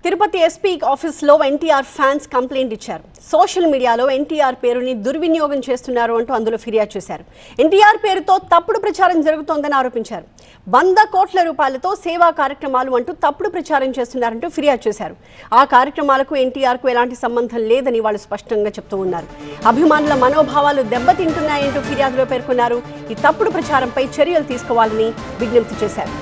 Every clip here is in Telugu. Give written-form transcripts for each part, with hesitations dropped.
తిరుపతి ఎస్పీ ఆఫీస్లో ఎన్టీఆర్ ఫ్యాన్స్ కంప్లైంట్ ఇచ్చారు. సోషల్ మీడియాలో ఎన్టీఆర్ పేరుని దుర్వినియోగం చేస్తున్నారు అంటూ అందులో ఫిర్యాదు చేశారు. ఎన్టీఆర్ పేరుతో తప్పుడు ప్రచారం జరుగుతోందని ఆరోపించారు. 100 కోట్ల రూపాయలతో సేవా కార్యక్రమాలు అంటూ తప్పుడు ప్రచారం చేస్తున్నారంటూ ఫిర్యాదు చేశారు. ఆ కార్యక్రమాలకు ఎన్టీఆర్కు ఎలాంటి సంబంధం లేదని వాళ్ళు స్పష్టంగా చెప్తూ ఉన్నారు. అభిమానుల మనోభావాలు దెబ్బతింటున్నాయంటూ ఫిర్యాదులో పేర్కొన్నారు. ఈ తప్పుడు ప్రచారంపై చర్యలు తీసుకోవాలని విజ్ఞప్తి చేశారు.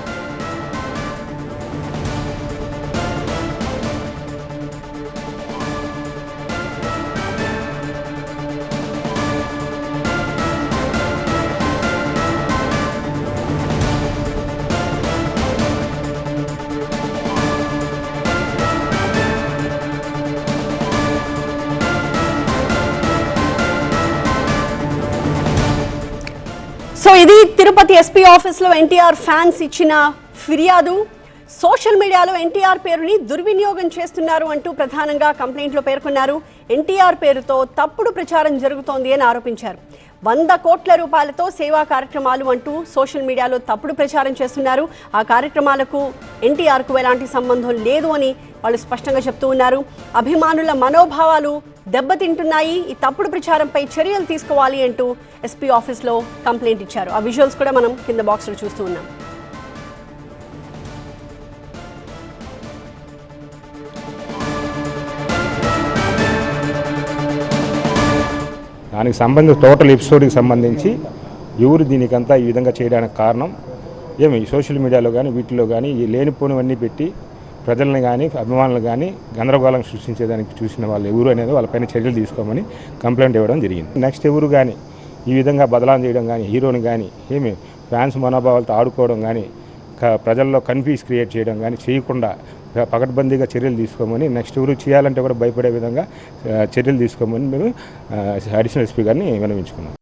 సో ఇది తిరుపతి ఎస్పీ ఆఫీస్లో ఎన్టీఆర్ ఫ్యాన్స్ ఇచ్చిన ఫిర్యాదు. సోషల్ మీడియాలో ఎన్టీఆర్ పేరుని దుర్వినియోగం చేస్తున్నారు అంటూ ప్రధానంగా కంప్లైంట్లో పేర్కొన్నారు. ఎన్టీఆర్ పేరుతో తప్పుడు ప్రచారం జరుగుతోంది అని ఆరోపించారు. 100 కోట్ల రూపాయలతో సేవా కార్యక్రమాలు అంటూ సోషల్ మీడియాలో తప్పుడు ప్రచారం చేస్తున్నారు. ఆ కార్యక్రమాలకు ఎన్టీఆర్కు ఎలాంటి సంబంధం లేదు అని వాళ్ళు స్పష్టంగా చెప్తూ ఉన్నారు. అభిమానుల మనోభావాలు దెబ్బతింటున్నాయి, ఈ తప్పుడు ప్రచారంపై చర్యలు తీసుకోవాలి అంటూ ఎస్పీ ఆఫీస్లో కంప్లైంట్ ఇచ్చారు. ఆ విజువల్స్ కూడా మనం కింద బాక్స్లో చూస్తూ ఉన్నాం. దానికి సంబంధించి టోటల్ ఎపిసోడ్కి సంబంధించి ఎవరు దీనికంతా ఈ విధంగా చేయడానికి కారణం ఏమి సోషల్ మీడియాలో కానీ వీటిలో కానీ ఈ లేనిపోనివన్నీ పెట్టి ప్రజలను కానీ అభిమానులు కానీ గందరగోళం సృష్టించేదానికి చూసిన వాళ్ళు ఎవరు అనేది వాళ్ళపైన చర్యలు తీసుకోమని కంప్లైంట్ ఇవ్వడం జరిగింది. నెక్స్ట్ ఎవరు కానీ ఈ విధంగా బదలాం చేయడం కానీ హీరోని కానీ ఏమి ఫ్యాన్స్ మనోభావాలతో ఆడుకోవడం కానీ ప్రజల్లో కన్ఫ్యూజ్ క్రియేట్ చేయడం కానీ చేయకుండా పకడ్బందీగా చర్యలు తీసుకోమని నెక్స్ట్ ఎవరు చేయాలంటే కూడా భయపడే విధంగా చర్యలు తీసుకోమని మేము అడిషనల్ ఎస్పీ గారిని విన్నవించుకున్నాం.